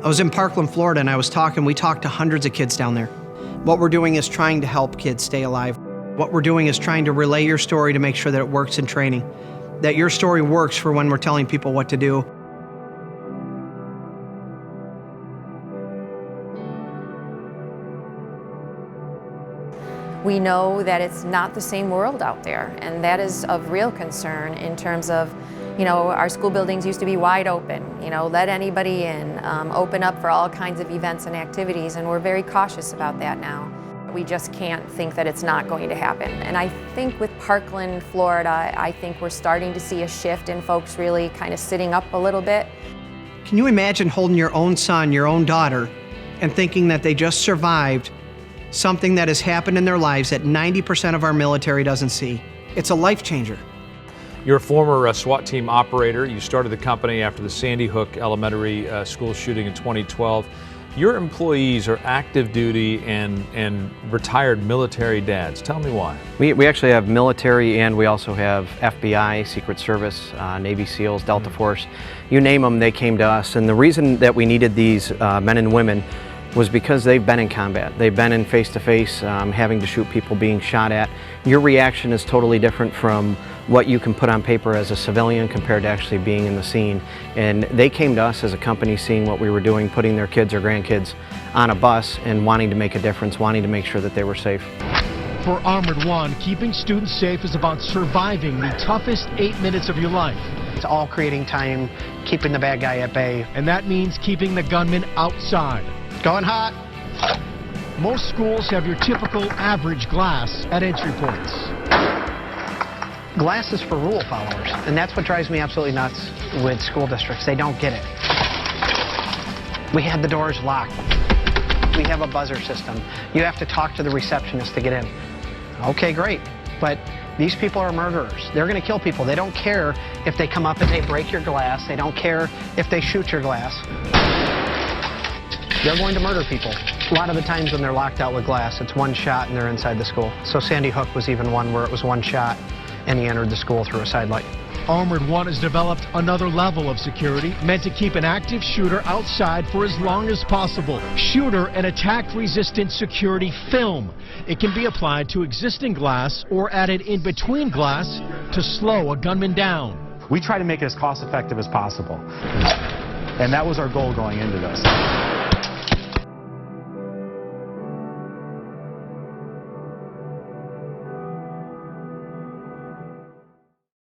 I was in Parkland, Florida, and we talked to hundreds of kids down there. What we're doing is trying to help kids stay alive. What we're doing is trying to relay your story to make sure that it works in training, that your story works for when we're telling people what to do. We know that it's not the same world out there, and that is of real concern in terms of, our school buildings used to be wide open, let anybody in, open up for all kinds of events and activities, and we're very cautious about that now. We just can't think that it's not going to happen. And I think with Parkland, Florida, I think we're starting to see a shift in folks really kind of sitting up a little bit. Can you imagine holding your own son, your own daughter, and thinking that they just survived something that has happened in their lives that 90% of our military doesn't see? It's a life changer. You're a former SWAT team operator. You started the company after the Sandy Hook Elementary School shooting in 2012. Your employees are active duty and retired military dads. Tell me why. We actually have military, and we also have FBI, Secret Service, Navy SEALs, Delta Force. You name them, they came to us. And the reason that we needed these men and women was because they've been in combat. They've been in face-to-face, having to shoot people, being shot at. Your reaction is totally different from what you can put on paper as a civilian compared to actually being in the scene. And they came to us as a company, seeing what we were doing, putting their kids or grandkids on a bus and wanting to make a difference, wanting to make sure that they were safe. For Armored One, keeping students safe is about surviving the toughest 8 minutes of your life. It's all creating time, keeping the bad guy at bay. And that means keeping the gunman outside. Going hot. Most schools have your typical average glass at entry points. Glass is for rule followers, and that's what drives me absolutely nuts with school districts. They don't get it. We had the doors locked. We have a buzzer system. You have to talk to the receptionist to get in. Okay, great, but these people are murderers. They're going to kill people. They don't care if they come up and they break your glass. They don't care if they shoot your glass. They're going to murder people. A lot of the times when they're locked out with glass, it's one shot and they're inside the school. So Sandy Hook was even one where it was one shot and he entered the school through a side light. Armored One has developed another level of security meant to keep an active shooter outside for as long as possible. Shooter and attack-resistant security film. It can be applied to existing glass or added in between glass to slow a gunman down. We try to make it as cost-effective as possible, and that was our goal going into this.